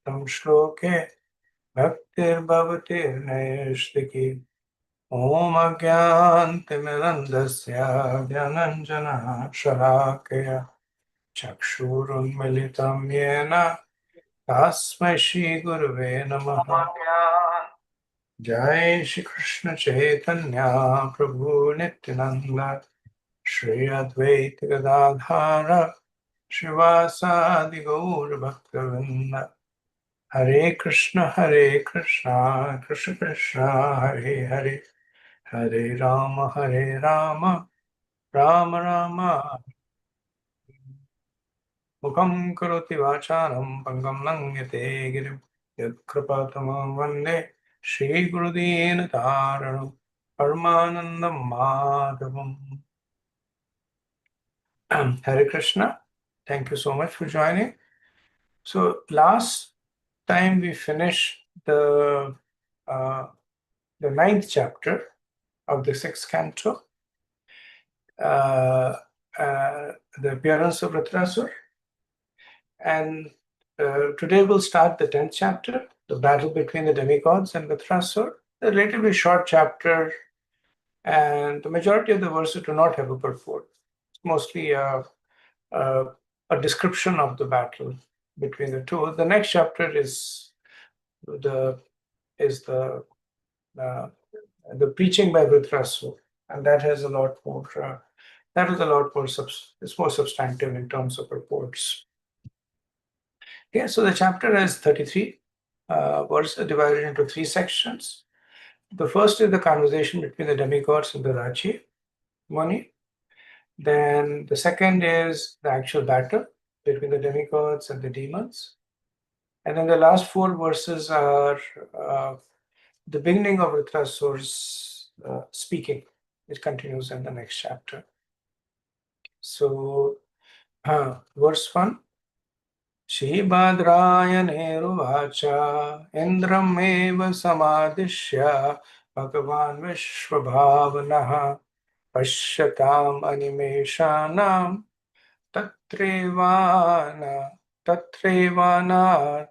tam shloke bhaktir bhavati nayashtiki Om Agyantimirandasya Dhyananjana Shalakaya Chakshurunmilitam Yena Tasmai Shri Gurave Namaha Jai Shri Krishna Chaitanya Prabhu Nityananda Shri Advaita Gadadhara Shivasadi Gaur Bhaktavinda Hare Krishna Krishna Krishna Hare Hare Hare Rama Rama Rama Mukam karoti vacharam pangam langyate girim yadkripatamam vande Shri Gurudena Taranam Paramanandam Madhavam. Hare Krishna. Thank you so much for joining. So last time we finished the 9th chapter of the 6th canto, the appearance of Vritrasur. And today we'll start the 10th chapter, the battle between the demigods and Vritrasur. A relatively short chapter, and the majority of the verses do not have a purport. It's mostly a description of the battle between the two. The next chapter is the preaching by Vritrasur, and that has a lot more. It's more substantive in terms of purports. Okay, so the chapter has 33 verses divided into 3 sections. The first is the conversation between the demigods and the Rachi Muni. Then the second is the actual battle between the demigods and the demons. And then the last 4 verses are the beginning of Vritrasur's speaking. It continues in the next chapter. So, verse 1. Shibhadrayaneruvacha Indram samadishya Bhagavan Vishwabhavanaha Pashyatam animeshanam tatrevana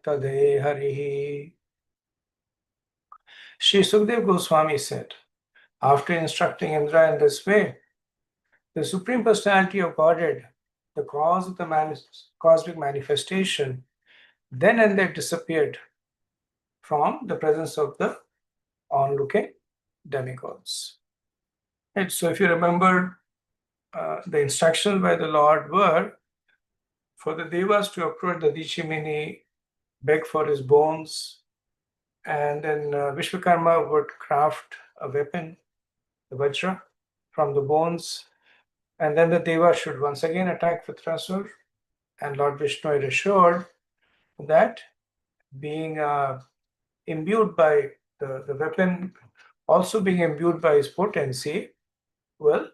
tadeharihi. Shri Sukdev Goswami said, after instructing Indra in this way, the Supreme Personality of Godhead, the cause of the cosmic manifestation, then and there disappeared from the presence of the onlooking demigods. Right, so if you remember, the instructions by the Lord were for the Devas to approach the Dicimini, beg for his bones, and then Vishwakarma would craft a weapon, the Vajra, from the bones, and then the Deva should once again attack Vritrasur, and Lord Vishnu had assured that being imbued by the weapon, also being imbued by his potency, will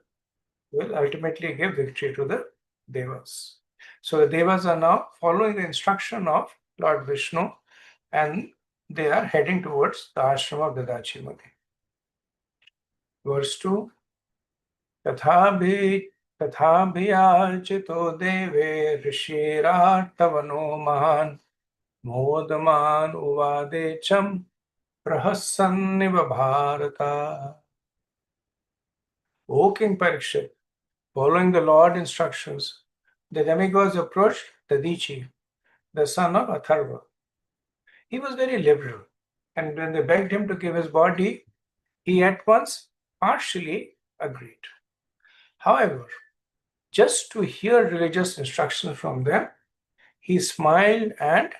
ultimately give victory to the Devas. So the Devas are now following the instruction of Lord Vishnu, and they are heading towards the ashram of Dadachi Muni. Verse 2. Tathabhiyarchito deve rishirartavano mahan modaman uvadecham prahassanniva bharata. O King Parikshit, following the Lord instructions, the demigods approached Dadichi, the son of Atharva. He was very liberal, and when they begged him to give his body, he at once partially agreed. However, just to hear religious instruction from them, he smiled and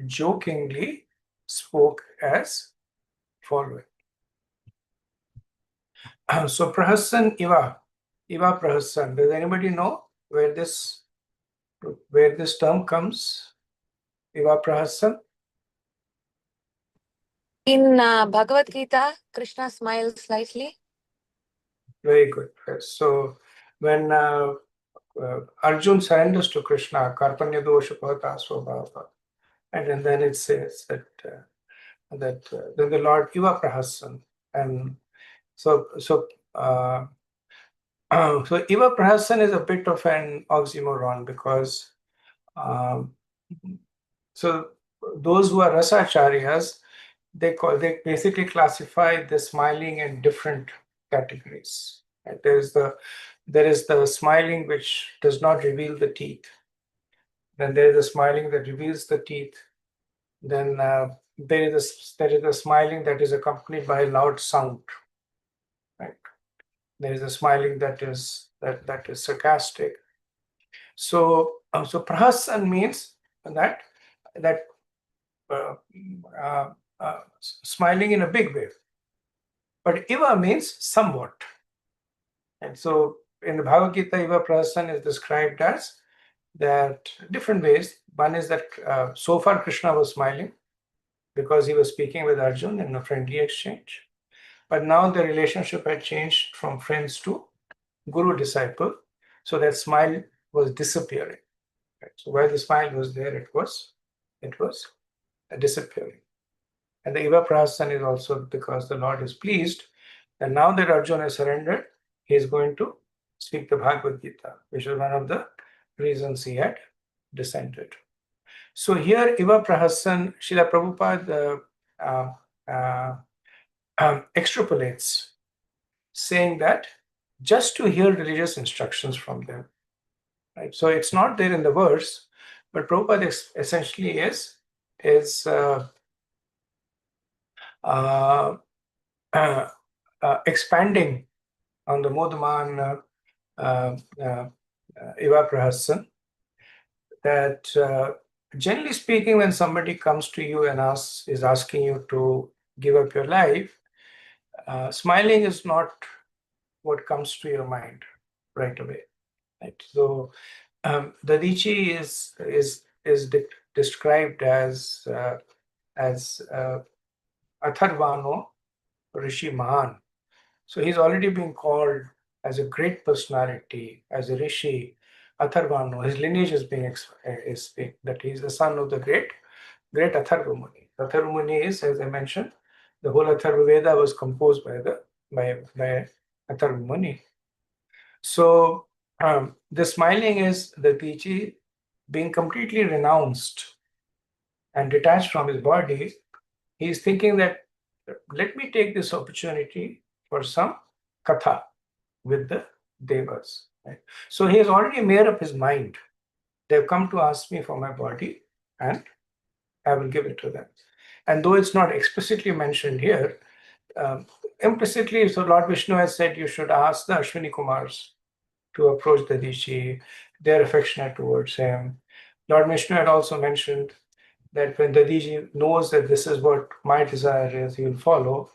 jokingly spoke as following. So Prahassan Iva Prahassan. Does anybody know where this term comes? Iva Prahassan? In Bhagavad Gita, Krishna smiles slightly. Very good. So when Arjun surrenders to Krishna, Karpanya dosha pahata svabhava, and then it says that then the Lord Iva Prahassan, and so Iva Prahassan is a bit of an oxymoron, because so those who are rasacharyas, they basically classify the smiling in different categories. And there is the smiling which does not reveal the teeth. Then there is the smiling that reveals the teeth. Then there is a smiling that is accompanied by a loud sound. Right? There is a smiling that is sarcastic. So prahasan means that uh, smiling in a big way. But Iva means somewhat. And so in the Bhagavad Gita, Iva Prahasan is described as that different ways. One is that so far Krishna was smiling because he was speaking with Arjun in a friendly exchange. But now the relationship had changed from friends to guru-disciple. So that smile was disappearing. Right? So while the smile was there, it was disappearing. And the Iva Prahasan is also because the Lord is pleased. And now that Arjuna has surrendered, he is going to speak the Bhagavad Gita, which was one of the reasons he had descended. So here, Iva Prahasan, Srila Prabhupada extrapolates, saying that just to hear religious instructions from them. Right? So it's not there in the verse, but Prabhupada essentially is expanding on the Modaman Iva Prahasan, that generally speaking, when somebody comes to you and is asking you to give up your life, smiling is not what comes to your mind right away. Right? So the Rishi is described as Atharvano Rishi Mahan. So he's already been called as a great personality, as a Rishi, Atharvano. His lineage is that he's the son of the great Atharva Muni. Atharva Muni is, as I mentioned, the whole Atharva Veda was composed by Atharva Muni. So the smiling is the Tiji being completely renounced and detached from his body. He's thinking that let me take this opportunity for some katha with the devas. Right? So he has already made up his mind. They've come to ask me for my body, and I will give it to them. And though it's not explicitly mentioned here, implicitly, so Lord Vishnu has said you should ask the Ashwini Kumars to approach the Rishi. They're affectionate towards him. Lord Vishnu had also mentioned that when the Rishi knows that this is what my desire is, he will follow.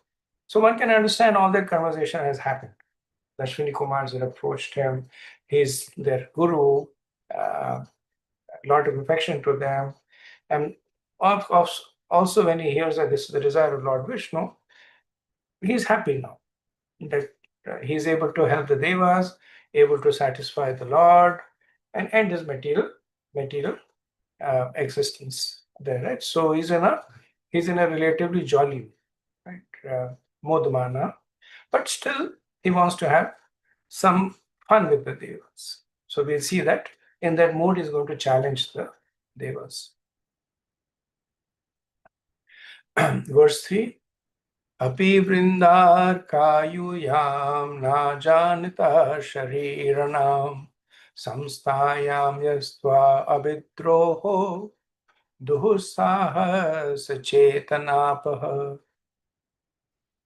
So one can understand all that conversation has happened. Ashwini Kumars had approached him. He's their guru, a lot of affection to them. And also when he hears that this is the desire of Lord Vishnu, he's happy now that he's able to help the devas, able to satisfy the Lord, and end his material existence there, right? So he's in a relatively jolly, right, modmana, but still he wants to have some fun with the devas. So we'll see that in that mood he's going to challenge the devas. Verse 3. Api vrindar kayuyam na janita shariranam samstayam yastva abidroho duhusahas chetanapaha.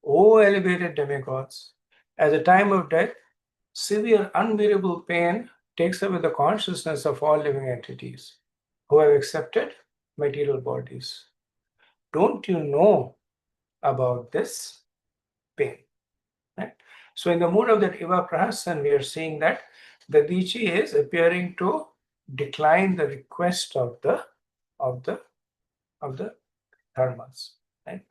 O elevated demigods, at the time of death, severe unbearable pain takes away the consciousness of all living entities who have accepted material bodies. Don't you know about this pain? Right? So in the mood of that Iva Prahasan, we are seeing that the Dichi is appearing to decline the request of the dharmas. Right?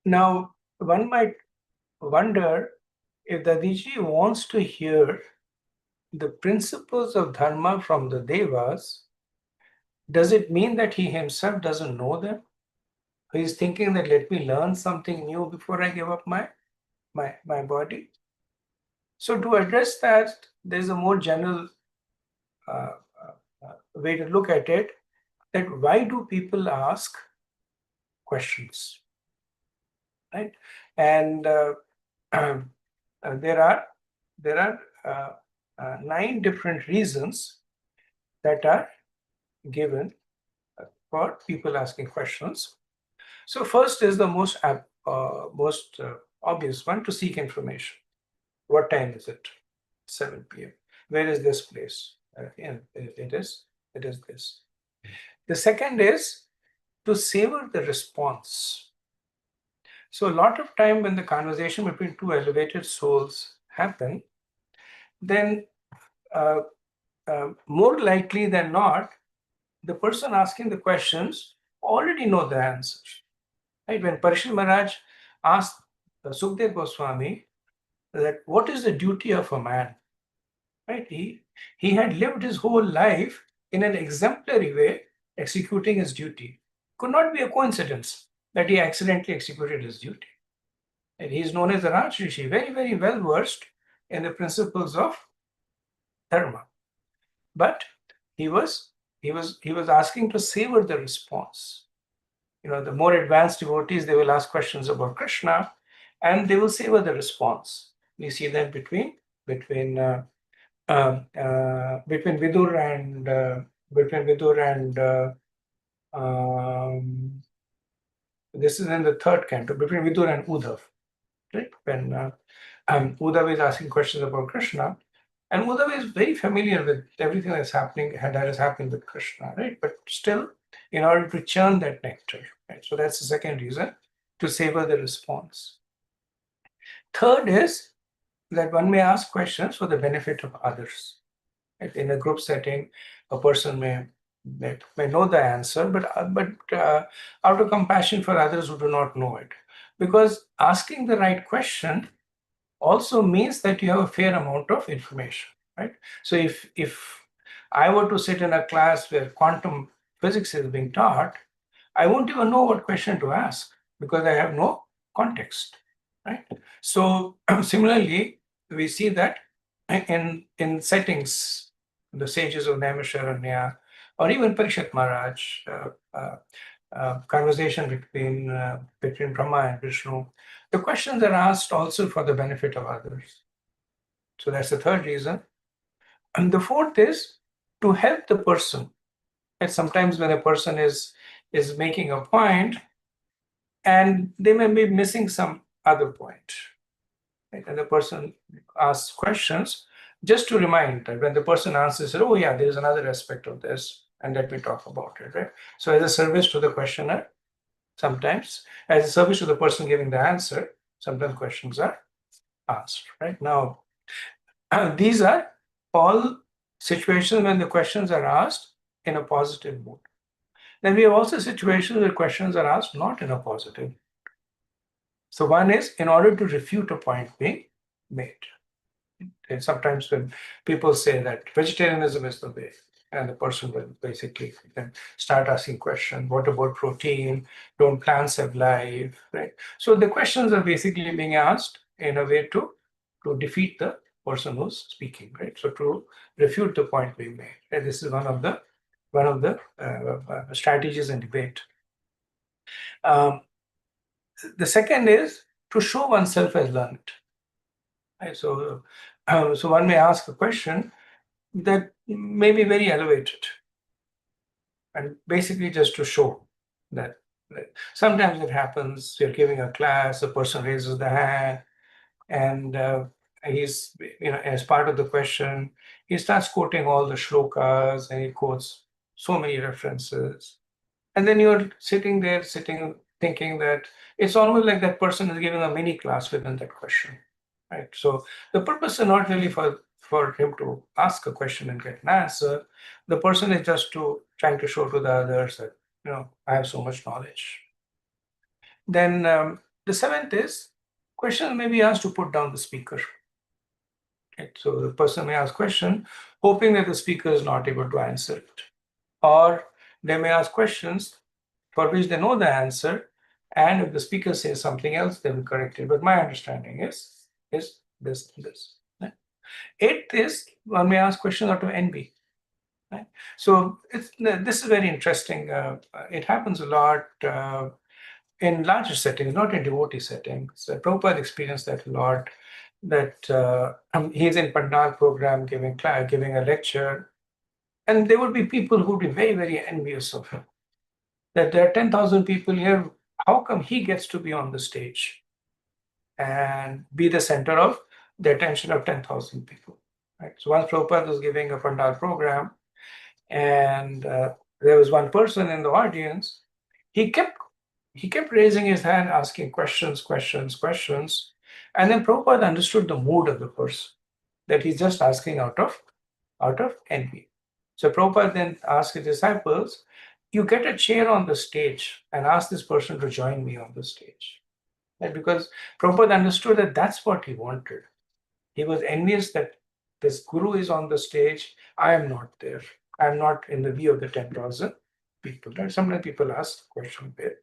Now one might wonder if the Dichi wants to hear the principles of dharma from the devas. Does it mean that he himself doesn't know them? He's thinking that let me learn something new before I give up my body. So to address that, there's a more general way to look at it, that why do people ask questions, right? And there are 9 different reasons that are given for people asking questions. So first is the most obvious one, to seek information. What time is it? 7 p.m. Where is this place? It is this. The second is to savor the response. So a lot of time when the conversation between two elevated souls happen, then more likely than not, the person asking the questions already know the answers. Right? When Parishit Maharaj asked Sukdev Goswami that what is the duty of a man, right? He had lived his whole life in an exemplary way, executing his duty. Could not be a coincidence that he accidentally executed his duty. And he is known as the Raj Rishi, very, very well versed in the principles of dharma. But he was asking to savor the response. The more advanced devotees, they will ask questions about Krishna, and they will savor the response. We see that between Vidur and this is in the third canto, between Vidur and Uddhav, right? When Uddhav is asking questions about Krishna, and Uddhav is very familiar with everything that is happening with Krishna, right? But still, in order to churn that nectar, right? So that's the second reason, to savor the response. Third is that one may ask questions for the benefit of others. Right? In a group setting, a person may know the answer, but out of compassion for others who do not know it. Because asking the right question also means that you have a fair amount of information, right? So if I were to sit in a class where quantum physics is being taught, I won't even know what question to ask because I have no context, right? So similarly, we see that in settings, the sages of Naimisharanya, or even Parishit Maharaj, conversation between Brahma and Vishnu, the questions are asked also for the benefit of others. So that's the third reason. And the fourth is to help the person. And sometimes when a person is making a point, and they may be missing some other point, right? And the person asks questions just to remind that when the person answers, oh yeah, there is another aspect of this, and let me talk about it, right? So as a service to the questioner, sometimes as a service to the person giving the answer, sometimes questions are asked, right? Now, these are all situations when the questions are asked in a positive mood. Then we have also situations where questions are asked not in a positive. So one is in order to refute a point being made. And sometimes when people say that vegetarianism is the way, and the person will basically then start asking questions, what about protein? Don't plants have life, right? So the questions are basically being asked in a way to defeat the person who's speaking, right? So to refute the point being made. And this is one of the strategies in debate. The second is to show oneself as learned. Right? So one may ask a question that may be very elevated, and basically just to show that. Sometimes it happens, you're giving a class, a person raises the hand, and he's, as part of the question, he starts quoting all the shlokas, and he quotes so many references. And then you're sitting there, thinking that it's almost like that person is giving a mini class within that question, right? So the purpose is not really for him to ask a question and get an answer. The person is just trying to show to the others that, I have so much knowledge. Then the seventh is questions may be asked to put down the speaker. Right? So the person may ask question, hoping that the speaker is not able to answer it. Or they may ask questions for which they know the answer, and if the speaker says something else, they will correct it. But my understanding is this. Right? Eighth is one may ask questions out of envy. Right? So this is very interesting. It happens a lot in larger settings, not in devotee settings. Prabhupada experienced that a lot. That he's in Pandal program giving a lecture, and there would be people who would be very, very envious of him. That there are 10,000 people here. How come he gets to be on the stage and be the center of the attention of 10,000 people? Right. So once Prabhupada was giving a Pandal program, and there was one person in the audience. He kept raising his hand, asking questions, and then Prabhupada understood the mood of the person, that he's just asking out of envy. So Prabhupada then asked his disciples, "You get a chair on the stage and ask this person to join me on the stage," right? Because Prabhupada understood that that's what he wanted. He was envious that this guru is on the stage. I am not there. I am not in the view of the 10,000 people. Right? Sometimes people ask questions there.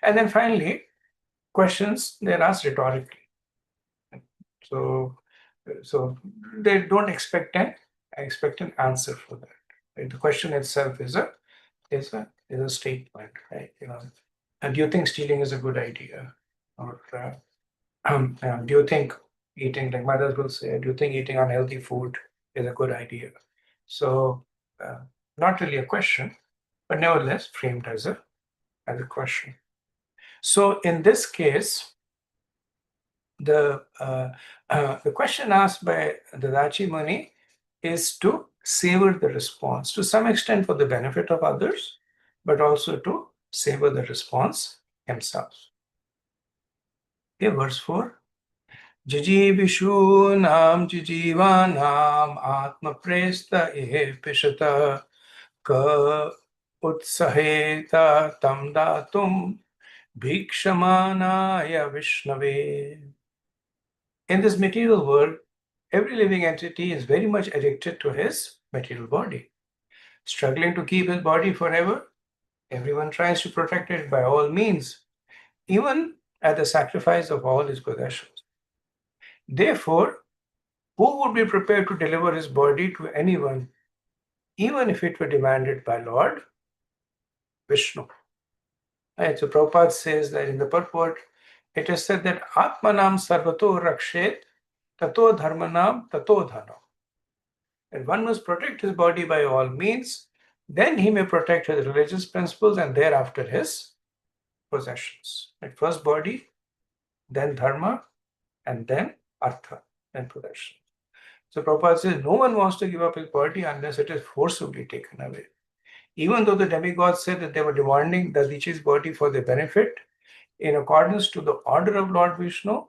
And then finally, questions they're asked rhetorically. So, they don't expect an answer for that. Right? The question itself is a statement, right? And do you think stealing is a good idea? Or do you think eating, like mothers will say, do you think eating unhealthy food is a good idea? So, not really a question, but nevertheless framed as a question. So, in this case, the question asked by the Dachi Muni is to savor the response to some extent for the benefit of others, but also to savor the response himself. Okay, verse 4. जिजीविषूनां जिजीवानाम् आत्मप्रेस्त इह पिशत क उत्सहेत तं दातुं भिक्षमानाय विष्णवे. In this material world, every living entity is very much addicted to his material body, struggling to keep his body forever. Everyone tries to protect it by all means, even at the sacrifice of all his possessions. Therefore, who would be prepared to deliver his body to anyone, even if it were demanded by Lord Vishnu? Right, so Prabhupada says that in the purport, it is said that Atmanam Sarvato Rakshet Tato Dharmanam Tato Dhano. And one must protect his body by all means, then he may protect his religious principles and thereafter his possessions. At first body, then dharma, and then artha, and possession. So Prabhupada says no one wants to give up his body unless it is forcibly taken away. Even though the demigods said that they were demanding the Dadichi's body for their benefit, in accordance to the order of Lord Vishnu,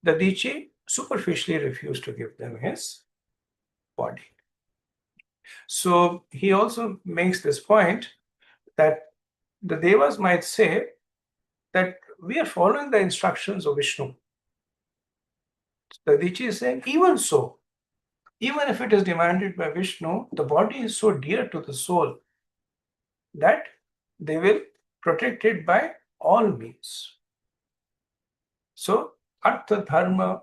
the Dadichi superficially refused to give them his body. So he also makes this point that the Devas might say that we are following the instructions of Vishnu. The Dadichi is saying, even so, even if it is demanded by Vishnu, the body is so dear to the soul that they will protect it by all means. So, artha, dharma,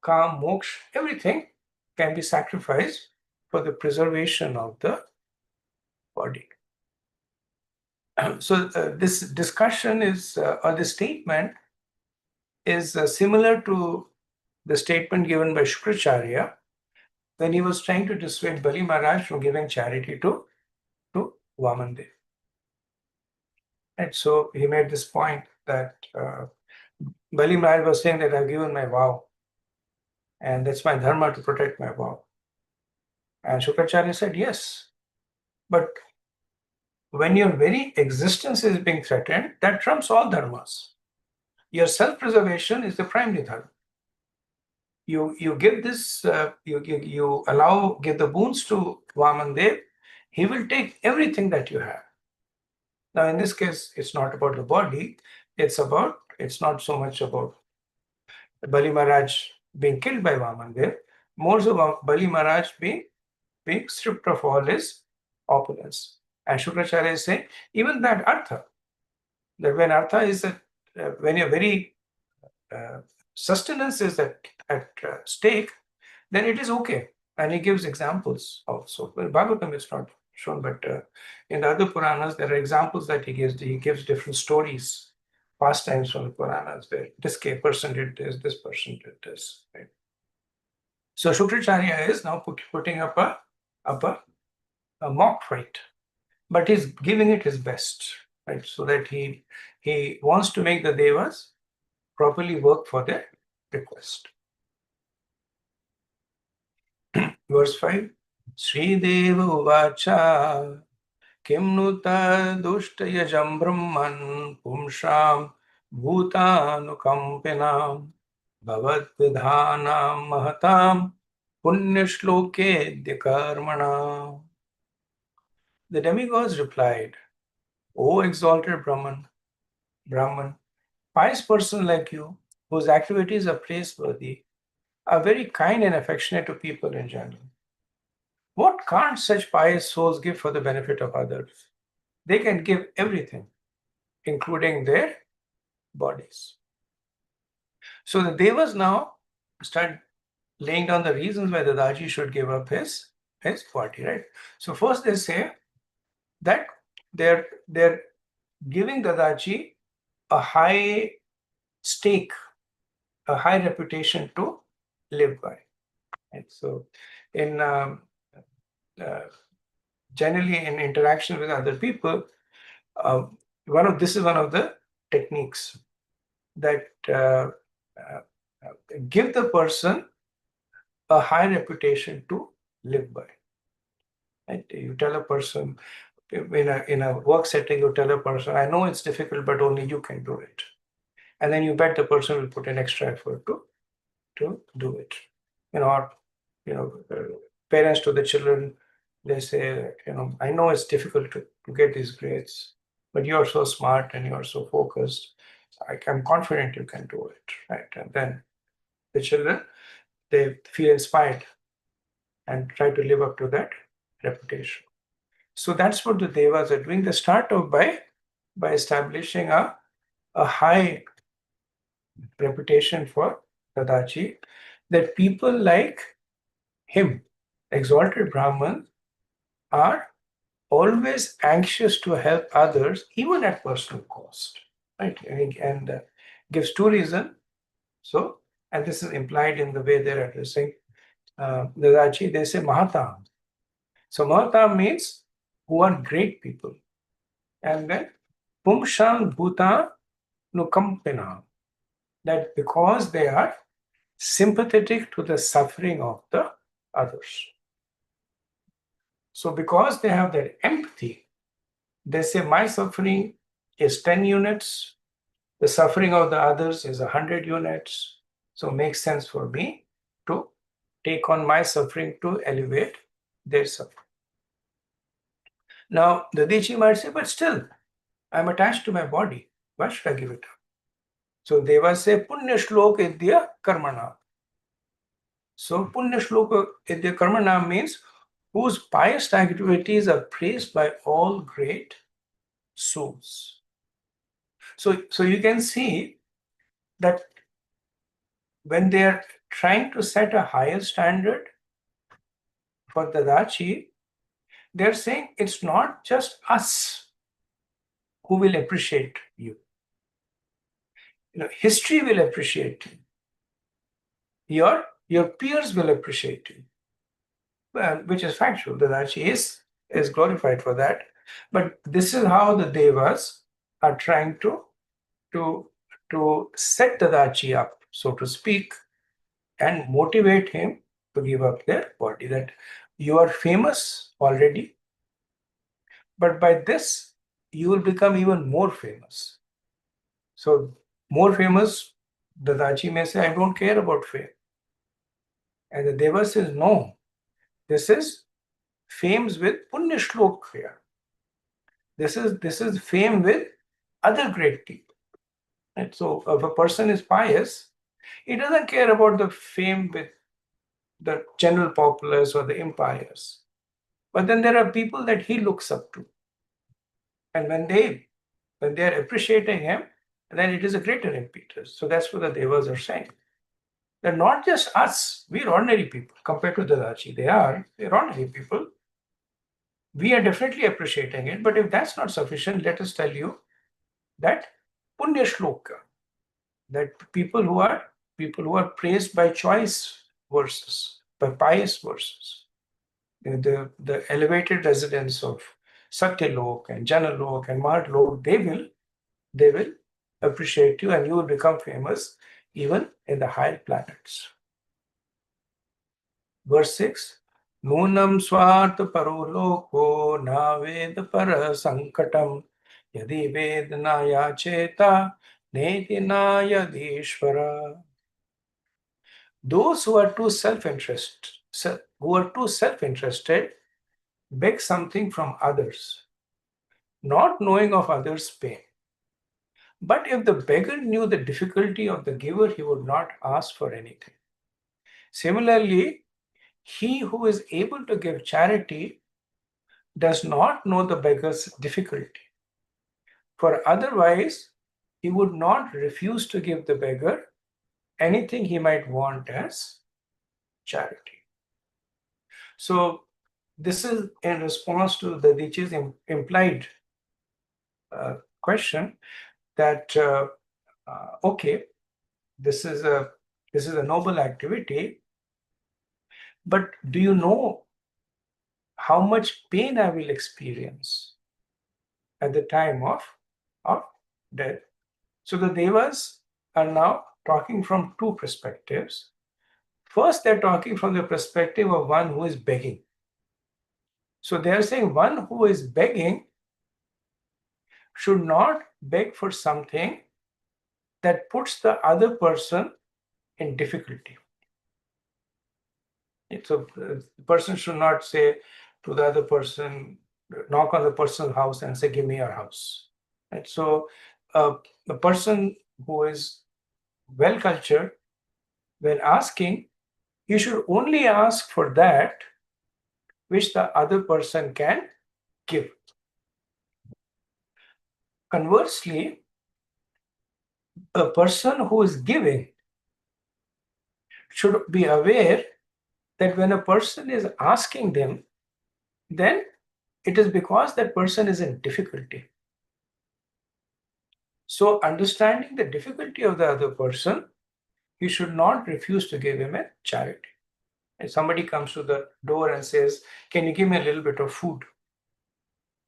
kam, moksha, everything can be sacrificed for the preservation of the body. So, this discussion is, or this statement is similar to the statement given by Shukracharya when he was trying to dissuade Bali Maharaj from giving charity to Vamandev. And so he made this point that Bali Maharaj was saying that I've given my vow, and that's my dharma to protect my vow. And Shukracharya said, yes, but when your very existence is being threatened, that trumps all dharmas. Your self-preservation is the primary dharma. You give this, you allow, give the boons to Vamandev, he will take everything that you have. Now, in this case, it's not about the body, it's not so much about Bali Maharaj being killed by Vamandev, more so Bali Maharaj being stripped of all his opulence. And Shukracharya is saying, even that artha, that when artha is when your very sustenance is at stake, then it is okay. And he gives examples also. Well, Bhagavatam is not shown, but in the other Puranas, there are examples that he gives. He gives different stories, pastimes from the Puranas, where this person did this person did this. Right? So Shukracharya is now putting up a mock fight, but he's giving it his best, right? So that he wants to make the devas properly work for their request. Verse 5, Sri Deva Uvacha Kim nuta dushayajam brahman pumsham bhutanukampinam bhavat vidhanam mahatam punyashloke karmana. The demigods replied, O exalted Brahman, pious person like you, whose activities are praiseworthy, are very kind and affectionate to people in general. What can't such pious souls give for the benefit of others? They can give everything, including their bodies. So the devas now start laying down the reasons why the Dadaji should give up his body, right? So first they say that they're giving Dadaji a high stake, a high reputation to live by. And so in generally in interaction with other people, this is one of the techniques that give the person a high reputation to live by. Right? You tell a person in a work setting, you tell a person, I know it's difficult, but only you can do it. And then you bet the person will put an extra effort to do it. Parents to the children, they say, I know it's difficult to get these grades, but you're so smart and you're so focused. I'm confident you can do it, right? And then the children, they feel inspired and try to live up to that reputation. So that's what the devas are doing. They start off by establishing a high reputation for Dadaji, that people like him, exalted Brahman, are always anxious to help others, even at personal cost. Right? And gives two reasons. So, and this is implied in the way they're addressing Dadaji. They say Mahatam. So Mahatam means who are great people. And then Pumshan Bhuta Nukampina, that because they are sympathetic to the suffering of the others. So because they have that empathy, they say my suffering is 10 units, the suffering of the others is 100 units. So it makes sense for me to take on my suffering to elevate their suffering. Now, the Dadaji might say, but still, I'm attached to my body. Why should I give it up? So Deva say, Punya Shlok Idya Karmana. So Punya Shloka Idya Karmana means whose pious activities are praised by all great souls. So you can see that when they are trying to set a higher standard for Dadaji, they're saying it's not just us who will appreciate you. History will appreciate you. Your peers will appreciate you. Well, which is factual. Dadaji is glorified for that. But this is how the devas are trying to set Dadaji up, so to speak, and motivate him to give up their body. That you are famous already, but by this you will become even more famous. So more famous, Dadaji may say, I don't care about fame. And the Deva says, no, this is fames with Punya Shlok here. This is fame with other great people. Right? So if a person is pious, he doesn't care about the fame with the general populace or the impious. But then there are people that he looks up to. And when they are appreciating him, then it is a greater impetus. So that's what the devas are saying. They're not just us, we're ordinary people compared to Dadaji. They're ordinary people. we are definitely appreciating it. But if that's not sufficient, let us tell you that punya shloka, that people who are praised by choice verses, by pious verses, the elevated residents of Satyalok and Janalok and Mahatlok, they will appreciate you, and you will become famous even in the higher planets. Verse 6, Nunam Swartha Paroloko Na Veda Para Sankatam Yadi Vedanaya Cheta Netinaya Dishvara. Those who are too self-interested beg something from others, not knowing of others' pain. But if the beggar knew the difficulty of the giver, he would not ask for anything. Similarly, he who is able to give charity does not know the beggar's difficulty, for otherwise he would not refuse to give the beggar anything he might want as charity. So this is in response to the Dichi's implied question that okay, this is a noble activity, but do you know how much pain I will experience at the time of death? So the Devas are now talking from two perspectives. First, they're talking from the perspective of one who is begging. So they are saying one who is begging should not beg for something that puts the other person in difficulty. So the person should not say to the other person, knock on the person's house and say, give me your house. And so the person who is well cultured, when asking, you should only ask for that which the other person can give. Conversely, a person who is giving should be aware that when a person is asking them, then it is because that person is in difficulty. So understanding the difficulty of the other person, you should not refuse to give him a charity. If somebody comes to the door and says, can you give me a little bit of food?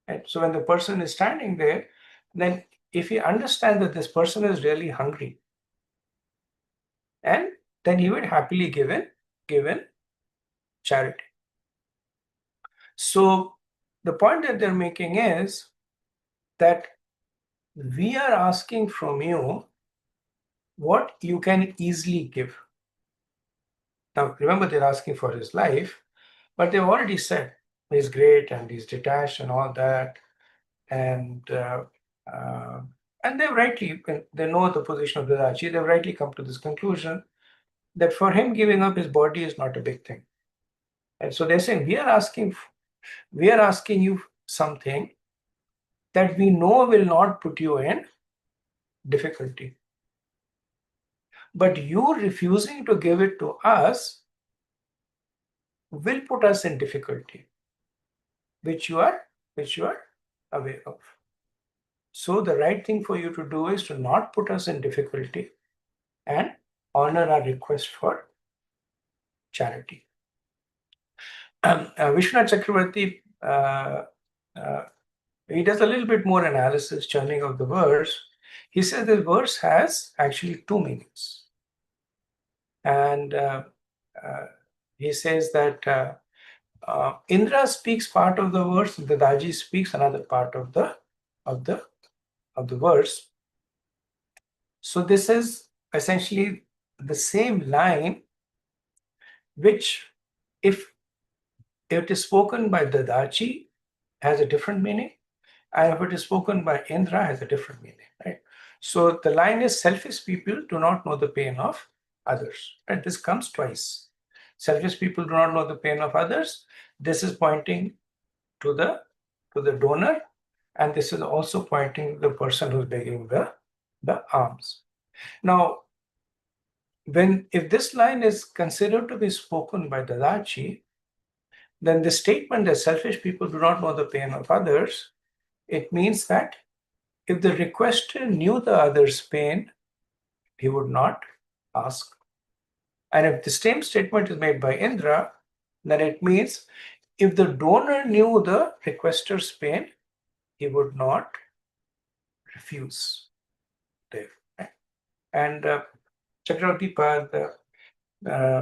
And so when the person is standing there, then if he understands that this person is really hungry, and then he would happily given charity. So the point that they're making is that we are asking from you what you can easily give. Now remember, they're asking for his life, but they've already said he's great and he's detached and all that, and they've rightly, they know the position of the Dachi, they've rightly come to this conclusion that for him giving up his body is not a big thing. And so they're saying, we are asking you something that we know will not put you in difficulty. But you refusing to give it to us will put us in difficulty, which you are aware of. So the right thing for you to do is to not put us in difficulty and honor our request for charity. Vishwanath Chakravarti, he does a little bit more analysis, churning of the verse. He says the verse has actually two meanings. And he says that Indra speaks part of the verse, the Daji speaks another part of the verse. So this is essentially the same line, which if it is spoken by the Daji has a different meaning, and if it is spoken by Indra has a different meaning, right? So the line is, selfish people do not know the pain of others, right? This comes twice. Selfish people do not know the pain of others. This is pointing to the donor, and this is also pointing the person who's begging the alms. Now, if this line is considered to be spoken by the Dachi, then the statement that selfish people do not know the pain of others, it means that if the requester knew the other's pain, he would not ask. And if the same statement is made by Indra, then it means if the donor knew the requester's pain, he would not refuse. And Chakravarti Pad,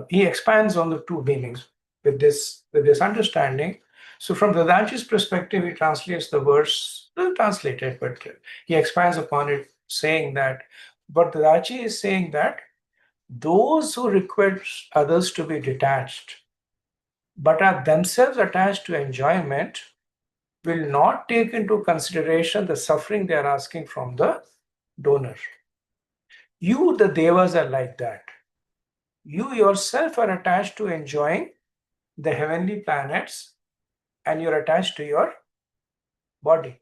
he expands on the two meanings with this understanding. So from Dadaji's perspective, he translates the verse, not translated, but he expands upon it, saying that, but Dadaji is saying that those who request others to be detached, but are themselves attached to enjoyment, will not take into consideration the suffering they are asking from the donor. You, the devas, are like that. You yourself are attached to enjoying the heavenly planets and you're attached to your body.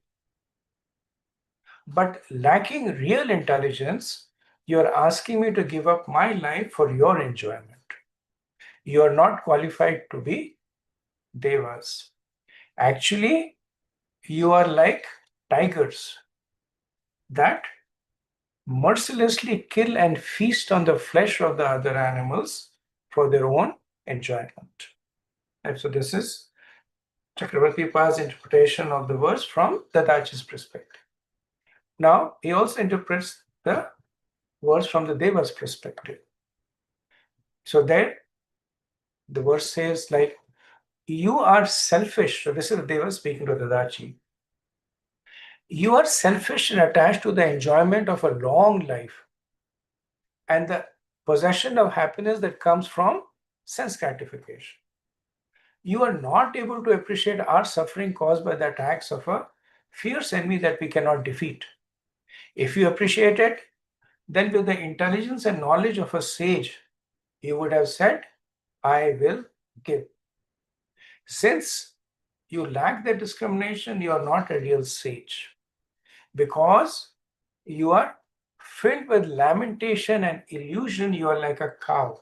But lacking real intelligence, you're asking me to give up my life for your enjoyment. You're not qualified to be devas. Actually, you are like tigers that mercilessly kill and feast on the flesh of the other animals for their own enjoyment. And so this is Chakravarti Pa's interpretation of the verse from Dadaji's perspective. Now, he also interprets the verse from the Deva's perspective. So there, the verse says like, you are selfish. So this is the Deva speaking to Dadaji. You are selfish and attached to the enjoyment of a long life and the possession of happiness that comes from sense gratification. You are not able to appreciate our suffering caused by the attacks of a fierce enemy that we cannot defeat. If you appreciate it, then with the intelligence and knowledge of a sage, you would have said, I will give. Since you lack that discrimination, you are not a real sage because you are filled with lamentation and illusion. You are like a cow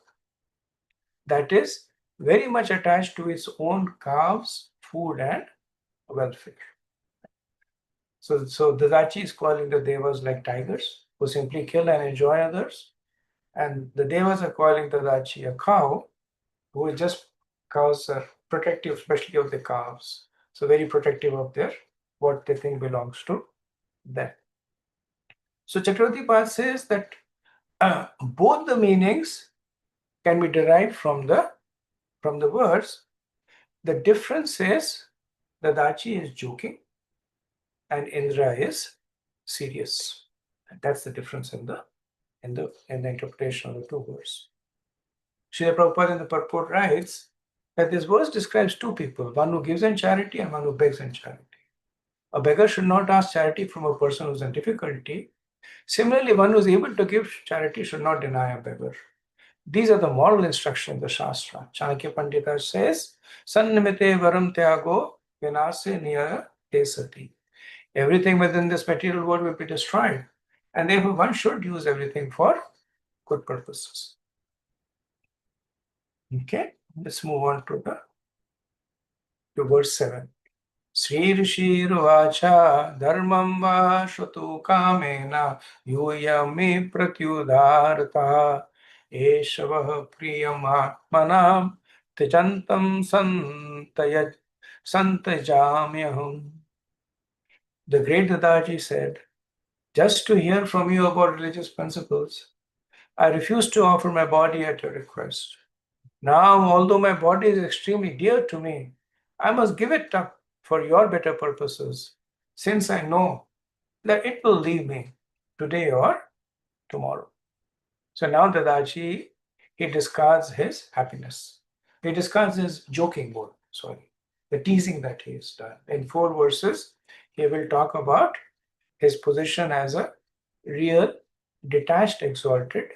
that is very much attached to its own calves, food, and welfare. So Dadachi is calling the devas like tigers who simply kill and enjoy others. And the devas are calling Dadachi a cow who is just cows are protective, especially of the calves. So very protective of their what they think belongs to them. So Chakravarti Pad says that both the meanings can be derived from the verse. The difference is Dadachi is joking and Indra is serious. And that's the difference in the interpretation of the two verses. Srila Prabhupada in the purport writes that this verse describes two people, one who gives in charity and one who begs in charity. A beggar should not ask charity from a person who is in difficulty. Similarly, one who is able to give charity should not deny a beggar. These are the moral instructions in the Shastra. Chanakya Pandita says, Sannimite varam tyago vinase niya te sati. Everything within this material world will be destroyed. And therefore, one should use everything for good purposes. Okay, let's move on to verse 7. Sri Rishirvacha dharmam va shatu kamena yuyami pratyudarta eshavah priyam atmanam tejantam santajamyaham. The great Dadaji said, just to hear from you about religious principles, I refuse to offer my body at your request. Now, although my body is extremely dear to me, I must give it up for your better purposes, since I know that it will leave me today or tomorrow. So now Dadaji, he discards his happiness. He discards his joking mode, the teasing that he has done. In 4 verses, he will talk about his position as a real, detached, exalted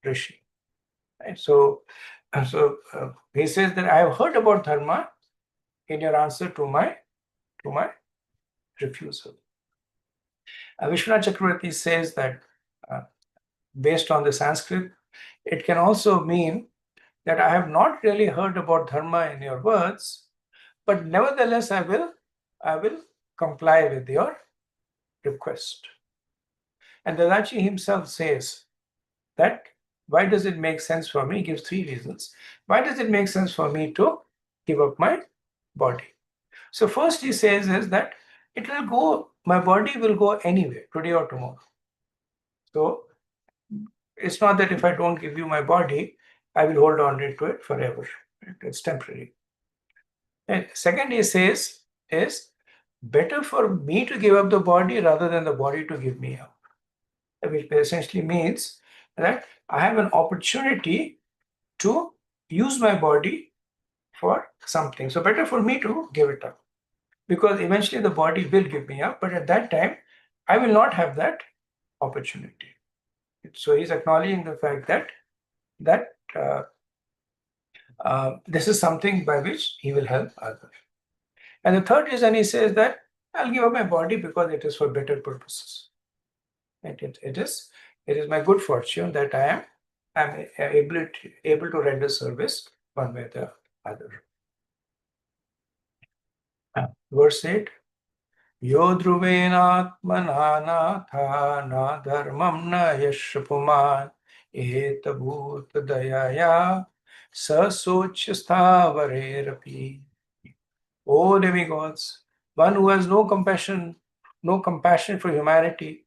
rishi. Right? So he says that I have heard about dharma in your answer to my refusal. Vishwanath Chakravarti says that based on the Sanskrit, it can also mean that I have not really heard about dharma in your words, but nevertheless I will comply with your request. And Dadachi himself says that why does it make sense for me? He gives 3 reasons. Why does it make sense for me to give up my body? So first he says is that it will go, my body will go anyway, today or tomorrow. So it's not that if I don't give you my body, I will hold on to it forever. It's temporary. And second he says is better for me to give up the body rather than the body to give me up. Which essentially means that I have an opportunity to use my body for something. So better for me to give it up, because eventually the body will give me up, but at that time I will not have that opportunity. So he's acknowledging the fact that this is something by which he will help others. And the third reason he says that I'll give up my body because it is for better purposes. It is my good fortune that I am able to render service one way or the other. Verse 8. Yo dhruvenatmanatha na dharmam na yashpuman etabhut dayaya sasochyastavare. O demigods, one who has no compassion for humanity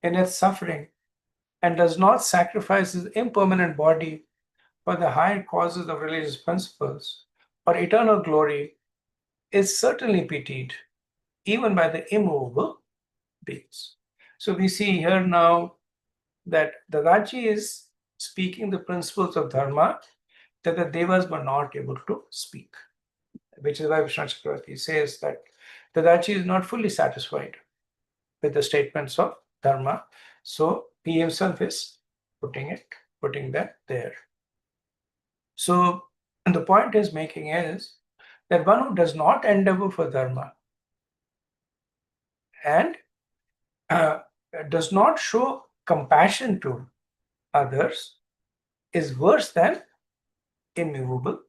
in its suffering, and does not sacrifice his impermanent body for the higher causes of religious principles or eternal glory, is certainly pitied even by the immovable beings. So we see here now that Dadachi is speaking the principles of dharma that the devas were not able to speak, which is why Vishnu Chakravarti says that Dadachi is not fully satisfied with the statements of dharma, so he himself is putting that there. So the point he's making is that one who does not endeavor for dharma and does not show compassion to others is worse than immovable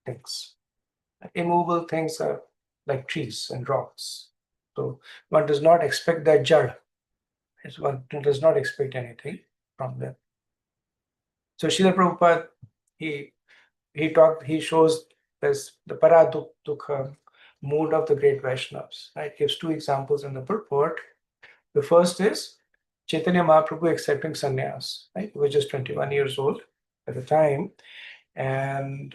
things. Immovable things are like trees and rocks. So one does not expect that jad. One does not expect anything from them. So Srila Prabhupada, he shows this the paradukha mood of the great Vaishnavas. Right? Gives 2 examples in the purport. The first is Chaitanya Mahaprabhu accepting sannyas. Right? He was just 21 years old at the time, and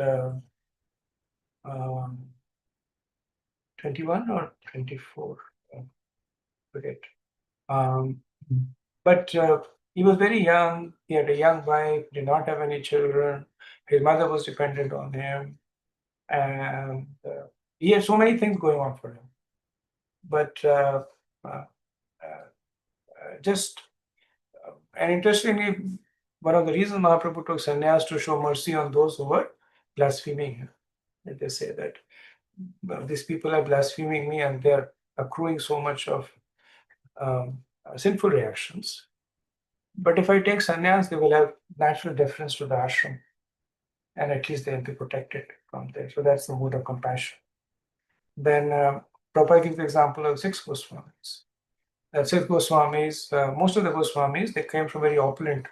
21 or 24, forget. But he was very young. He had a young wife, did not have any children. His mother was dependent on him, and he had so many things going on for him. But and interestingly, one of the reasons Mahaprabhu took sannyas to show mercy on those who were blaspheming him. They say that these people are blaspheming me and they're accruing so much of sinful reactions. But if I take sannyas, they will have natural deference to the ashram, and at least they'll be protected from there. So that's the mood of compassion. Then Prabhupada gives the example of 6 Goswamis. That 6 Goswamis, most of the Goswamis, they came from very opulent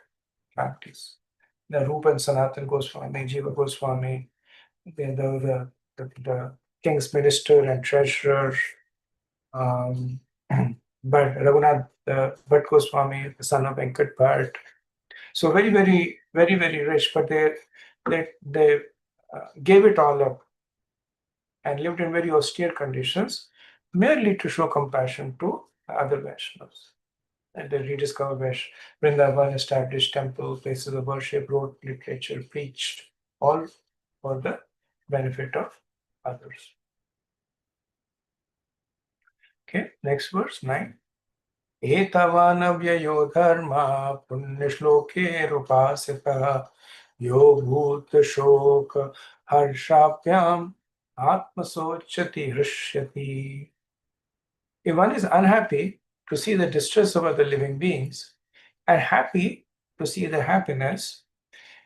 families. The Rupa and Sanatan Goswami, Jiva Goswami, the king's minister and treasurer, but Raghunath Bhatt Goswami, the son of Venkat Bhatt. So very, very, very, very rich, but they gave it all up and lived in very austere conditions, merely to show compassion to other Vaishnavas. And they rediscovered Vrindavan, established temples, places of worship, wrote literature, preached, all for the benefit of others. Okay, next verse 9. Etavanavyayo dharma punyashloke rupasita yo bhut shok harshapyam atmasochati hrishyati. If one is unhappy to see the distress of other living beings and happy to see their happiness,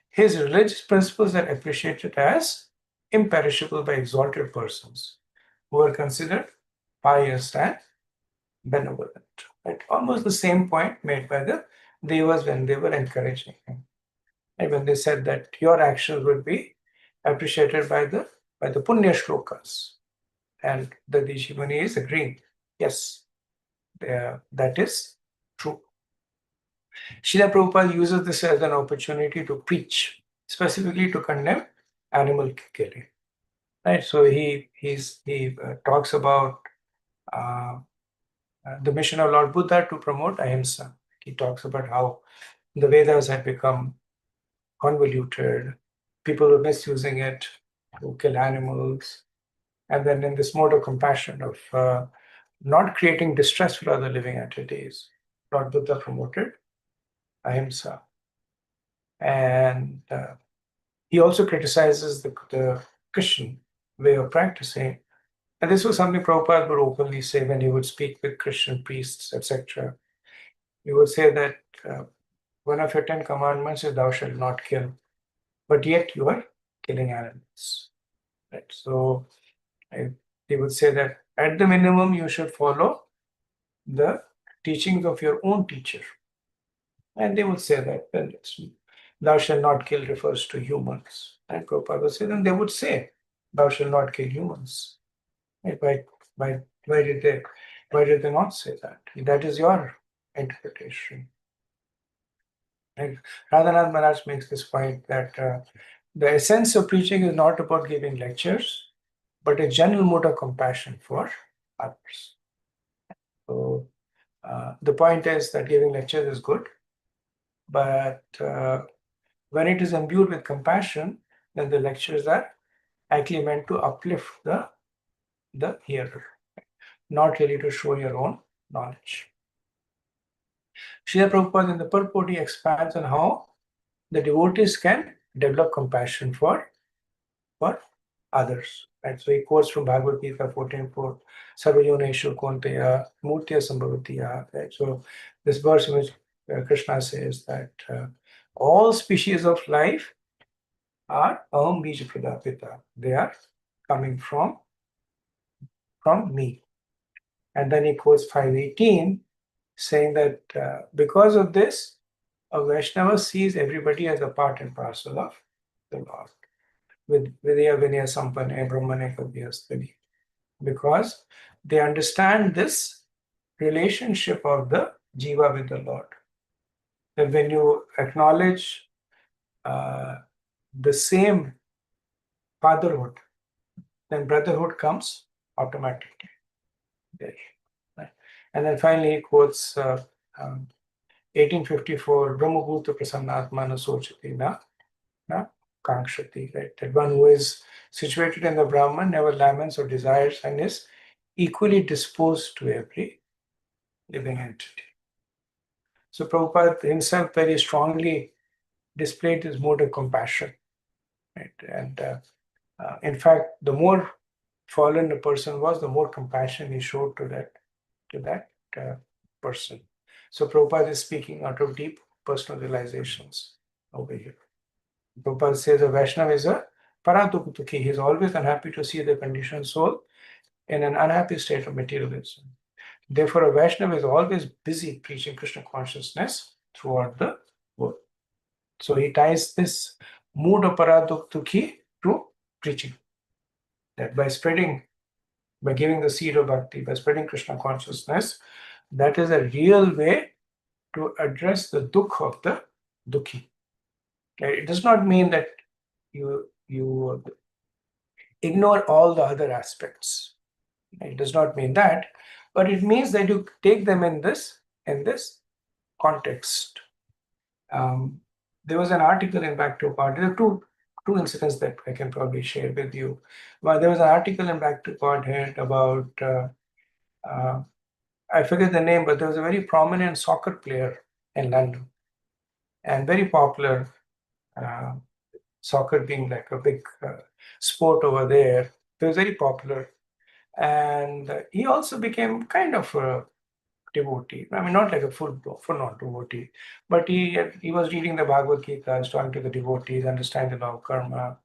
his religious principles are appreciated as imperishable by exalted persons who are considered pious and benevolent. Right? Almost the same point made by the Devas when they were encouraging him. And when they said that your actions would be appreciated by the Punya Shlokas. And the Rishi Muni is agreeing. Yes, that is true. Srila Prabhupada uses this as an opportunity to preach, specifically to condemn animal killing. Right? So he talks about the mission of Lord Buddha to promote ahimsa. He talks about how the Vedas had become convoluted, people were misusing it to kill animals, and then in this mode of compassion of not creating distress for other living entities, Lord Buddha promoted ahimsa. And he also criticizes the Christian way of practicing. And this was something Prabhupada would openly say when he would speak with Christian priests, etc. He would say that one of your 10 commandments is thou shalt not kill, but yet you are killing animals. Right? So he would say that at the minimum you should follow the teachings of your own teacher. And they would say that, well, thou shalt not kill refers to humans. And Prabhupada would say, then they would say, thou shalt not kill humans. Right? Why did they not say that? That is your interpretation. And Radhanath Maharaj makes this point that the essence of preaching is not about giving lectures, but a general mood of compassion for others. So the point is that giving lectures is good, but when it is imbued with compassion, then the lectures are actually meant to uplift the hearer, not really to show your own knowledge. Srila Prabhupada in the purport expands on how the devotees can develop compassion for others. Right? So he quotes from Bhagavad Gita 14:4, Sarvayoneshu Konteya Murtya Sambhavatiya. Right? So this verse in which Krishna says that all species of life are Aham Bija Pradapita. They are coming from me. And then he quotes 5:18, saying that because of this, a Vaishnava sees everybody as a part and parcel of the Lord. With Vidya Vinaya Sampane Brahmane Kavyastani. Because they understand this relationship of the Jiva with the Lord. That when you acknowledge the same fatherhood, then brotherhood comes automatically. There. Right? And then finally he quotes 1854, Brahmabhuta Prasannatmana Sochati na Kankshati, right? That one who is situated in the Brahman never laments or desires and is equally disposed to every living entity. So Prabhupada himself very strongly displayed his mode of compassion. Right? And in fact, the more fallen a person was, the more compassion he showed to that person. So Prabhupada is speaking out of deep personal realizations over here. Prabhupada says a Vaishnava is a paratuktuki. He is always unhappy to see the conditioned soul in an unhappy state of materialism. Therefore, a Vaishnava is always busy preaching Krishna consciousness throughout the world. So he ties this mood of paraduktukhi to preaching. That by giving the seed of bhakti, by spreading Krishna consciousness, that is a real way to address the dukh of the dukhi. Okay? It does not mean that you ignore all the other aspects. It does not mean that, but it means that you take them in this context. There was an article in Back to God. There are two incidents that I can probably share with you. Well, there was an article in Back to Godhead about I forget the name, but there was a very prominent soccer player in London, and very popular. Soccer being like a big sport over there, it was very popular, and he also became kind of a devotee. I mean, not like a full-on devotee, but he was reading the Bhagavad Gita, talking to the devotees, understanding the law of karma.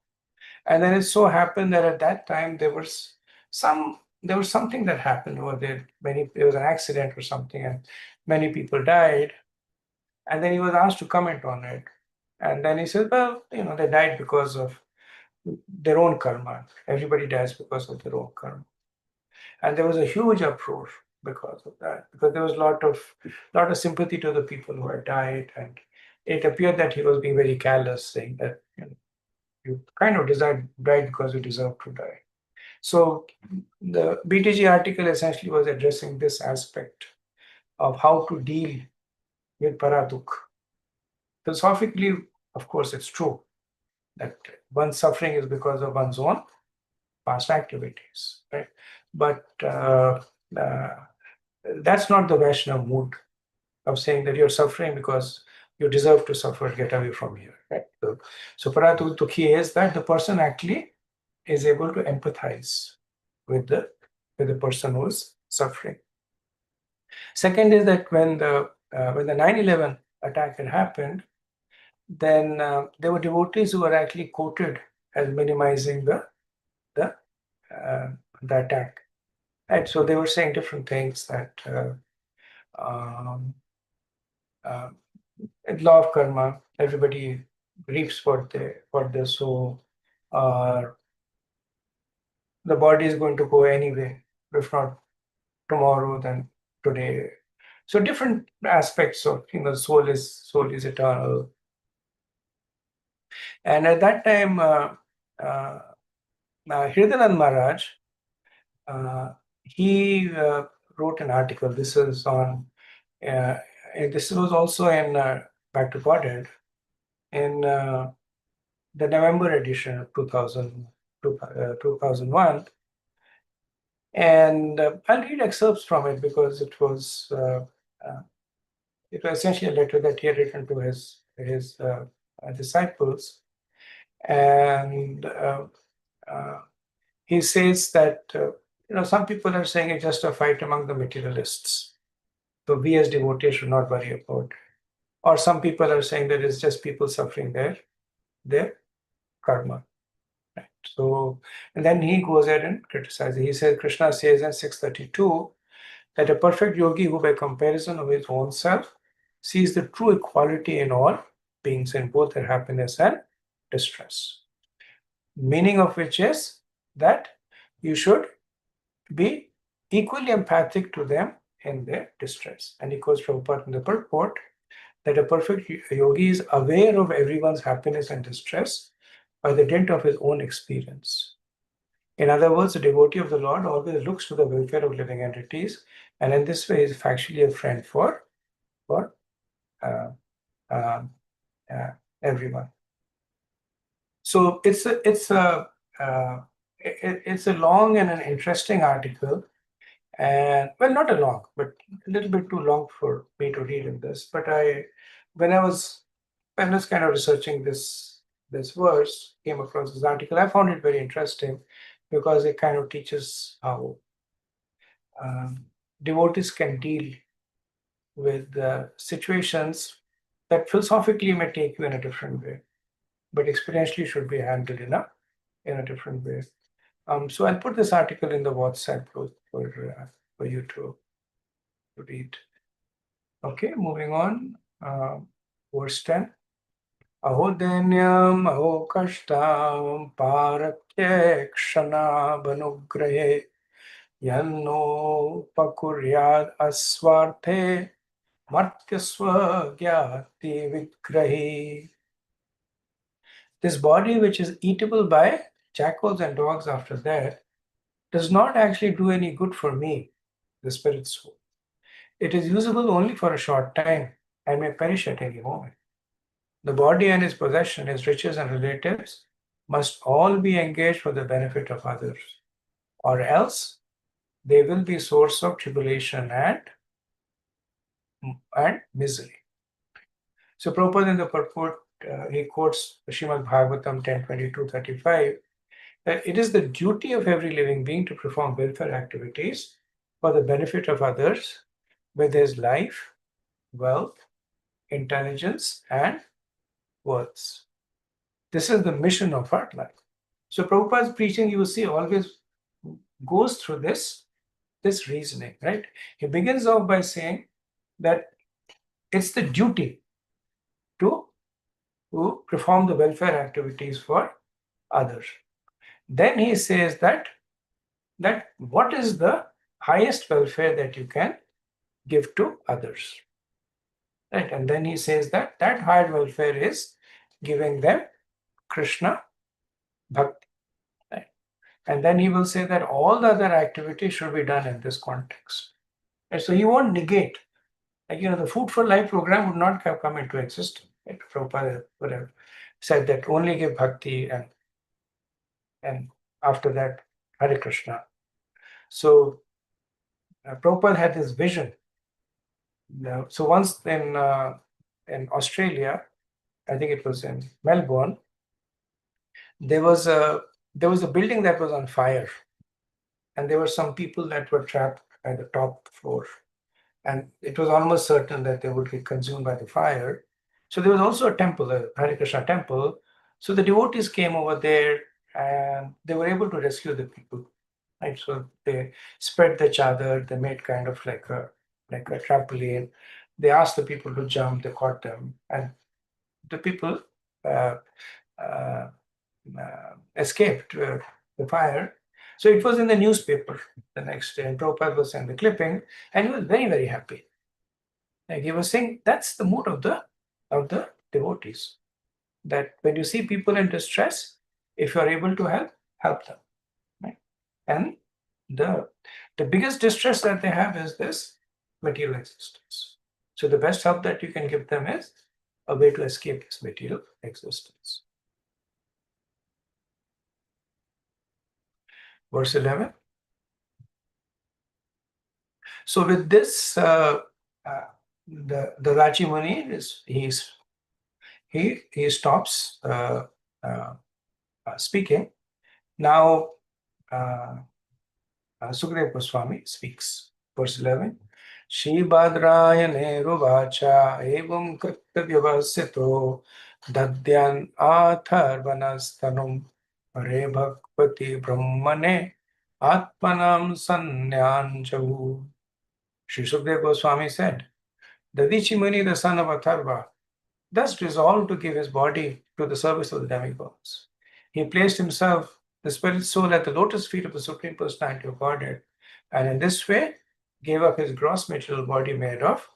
And then it so happened that at that time there was something that happened over there. There was an accident or something, and many people died. And then he was asked to comment on it. And then he said, well, they died because of their own karma. Everybody dies because of their own karma. And there was a huge uproar because of that, because there was a lot of sympathy to the people who had died, and it appeared that he was being very callous, saying that you kind of died because you deserve to die. So the BTG article essentially was addressing this aspect of how to deal with paraduk. Philosophically, of course, it's true that one's suffering is because of one's own past activities, right? But that's not the Vaishnava mood of saying that you're suffering because you deserve to suffer, get away from here, right? So Paratukhi is that the person actually is able to empathize with the person who is suffering. Second is that when the 9/11 attack had happened, then there were devotees who were actually quoted as minimizing the attack. Right, so they were saying different things that um, law of karma, everybody reaps what they sow. The body is going to go anyway, if not tomorrow, then today. So different aspects of soul is eternal. And at that time, Hridayanand Maharaj, he wrote an article. This is on. This was also in Back to Godhead in the November edition of 2001. And I'll read excerpts from it because it was essentially a letter that he had written to his disciples. And he says that some people are saying it's just a fight among the materialists, so we as devotees should not worry about it. Or some people are saying that it's just people suffering their karma. Right. So, and then he goes ahead and criticizes. He says, Krishna says in 632 that a perfect yogi who by comparison of his own self sees the true equality in all beings in both their happiness and distress. Meaning of which is that you should be equally empathic to them in their distress. And he quotes Prabhupada in the purport that a perfect yogi is aware of everyone's happiness and distress by the dint of his own experience. In other words, the devotee of the Lord always looks to the welfare of living entities, and in this way is factually a friend for uh, uh, everyone. So it's a long and an interesting article, and well, not a long, but a little bit too long for me to read in this. But when I was kind of researching this verse, came across this article. I found it very interesting because it kind of teaches how devotees can deal with situations that philosophically may take you in a different way, but experientially should be handled in a different way. So I'll put this article in the WhatsApp group for you to read. Okay, moving on. Verse 10. Aho aho kashtam paratye kshana banugrahe yanno pakuryad aswarte martyasva gyati vigrahi. This body, which is eatable by jackals and dogs after death, does not actually do any good for me, the spirit soul. It is usable only for a short time and may perish at any moment. The body and its possession, its riches and relatives, must all be engaged for the benefit of others, or else they will be source of tribulation and misery. So Prabhupada in the purport, he quotes Srimad Bhagavatam 10:22-35, that it is the duty of every living being to perform welfare activities for the benefit of others with his life, wealth, intelligence, and words. This is the mission of our life. So Prabhupada's preaching, you will see, always goes through this reasoning, right? He begins off by saying that it's the duty to perform the welfare activities for others. Then he says that what is the highest welfare that you can give to others, right? And then he says that higher welfare is giving them Krishna Bhakti, right? And then he will say that all the other activities should be done in this context. And so he won't negate, like, the Food for Life program would not have come into existence. Right? Prabhupada would have said that only give Bhakti and after that Hare Krishna. So Prabhupada had this vision. So once in Australia, I think it was in Melbourne, there was a building that was on fire, and there were some people that were trapped at the top floor, and it was almost certain that they would get consumed by the fire. So there was also a temple, a Hare Krishna temple. So the devotees came over there, and they were able to rescue the people. Right, so they spread the chadar, they made kind of like a trampoline. They asked the people to jump, they caught them, and the people uh, uh, escaped the fire. So it was in the newspaper the next day, and Prabhupada was in the clipping, and he was very, very happy. Like, he was saying that's the mood of the devotees. That when you see people in distress, if you are able to help them. Right? And the biggest distress that they have is this material existence. So the best help that you can give them is a way to escape this material existence. Verse 11. So with this, the Raji Muni he stops speaking. Now Sukadeva Goswami speaks. Verse 11. Shri Bhadrayane Ruvacha evam kritta vyavasito dadyan atharvanastanum hare bhakpati brahmane atmanam sanyanjavu. Shri Sukadeva Goswami said, Dadichi Muni, the son of Atharva, thus resolved to give his body to the service of the demigods. He placed himself, the spirit soul, at the lotus feet of the Supreme Personality of Godhead, and in this way gave up his gross material body made of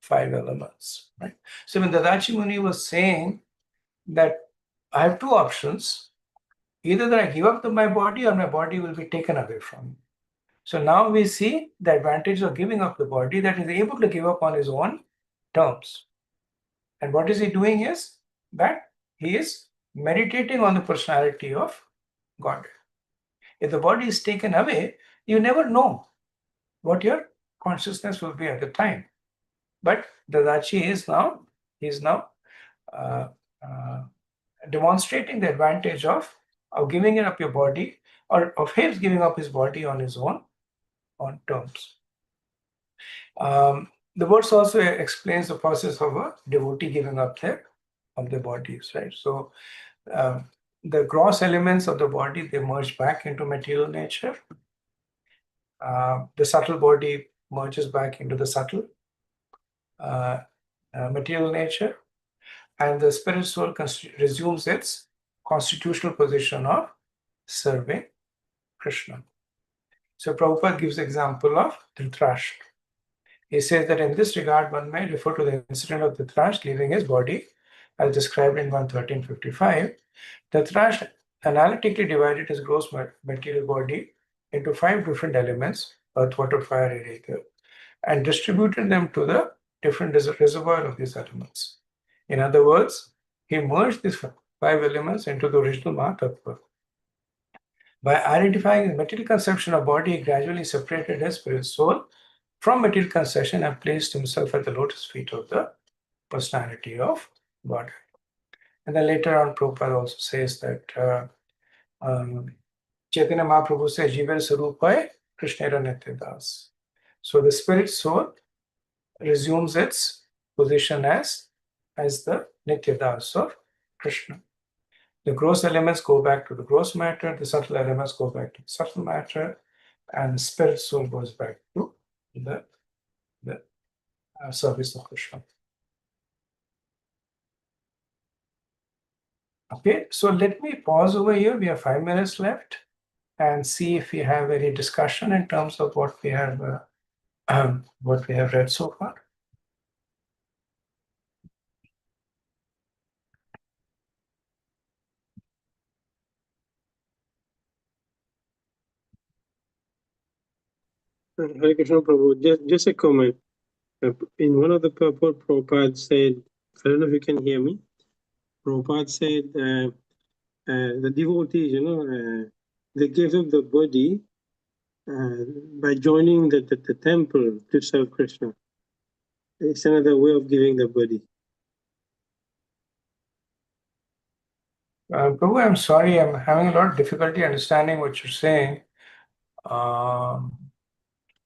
5 elements. Right? So when Dadachi Muni was saying that I have 2 options, either that I give up my body or my body will be taken away from me. So now we see the advantage of giving up the body, that is able to give up on his own terms. And what is he doing is that he is meditating on the personality of God. If the body is taken away, you never know what your consciousness will be at the time. But Dadachi is now demonstrating the advantage of giving up your body, or of his giving up his body on his own terms. The verse also explains the process of a devotee giving up their bodies, right? So the gross elements of the body, they merge back into material nature. The subtle body merges back into the subtle material nature, and the spirit soul resumes its constitutional position of serving Krishna. So Prabhupada gives the example of Dhritarashtra. He says that in this regard, one may refer to the incident of Dhritarashtra leaving his body, as described in 113.55. Dhritarashtra analytically divided his gross material body into 5 different elements: earth, water, fire, air, ether, and distributed them to the different reservoir of these elements. In other words, he merged these 5 elements into the original Mahatattva. By identifying the material conception of body, he gradually separated his spirit soul from material conception and placed himself at the lotus feet of the personality of God. And then later on, Prabhupada also says that Chaitanya Mahaprabhu says, Jivar Sarupai Krishnera Nityadas. So the spirit soul resumes its position as the Nityadas of Krishna. The gross elements go back to the gross matter, the subtle elements go back to the subtle matter, and the spirit soul goes back to the service of Krishna. Okay, so let me pause over here. We have 5 minutes left and see if we have any discussion in terms of what we have read so far. Hare Krishna Prabhu, just a comment. In one of the purport, Prabhupada said, I don't know if you can hear me. Prabhupada said the devotees, they gave up the body by joining the temple to serve Krishna. It's another way of giving the body. Prabhu, I'm sorry, I'm having a lot of difficulty understanding what you're saying.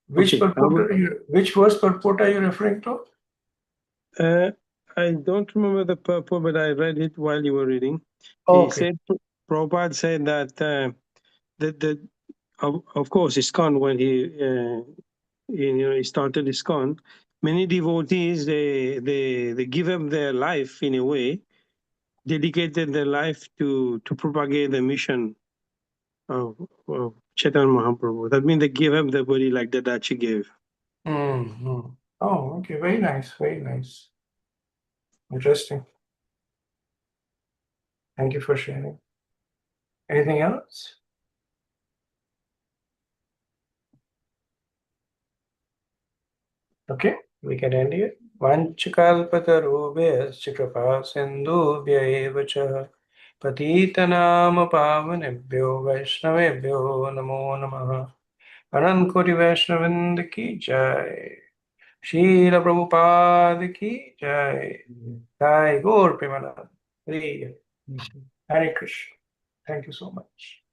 Which Okay, which verse purport are you referring to? I don't remember the purport, but I read it while you were reading. Okay. He said, Prabhupada said that of course, ISKCON, when he started ISKCON, many devotees they give up their life in a way, dedicated their life to propagate the mission of Chaitanya Mahaprabhu. That means they give up their body like the Dachi gave. Mm-hmm. Oh, okay, very nice, very nice. Interesting. Thank you for sharing. Anything else? Okay, we can end here. Vanchakalpatarubhyascha kripa sindhubhya eva cha patitanam pavanebhyo vaishnavebhyo namo namaha. Anant Koti Vaishnavind ki jai. Srila Prabhupada ki jai. Jai Gaur Premanand. Hare Krishna. Thank you so much.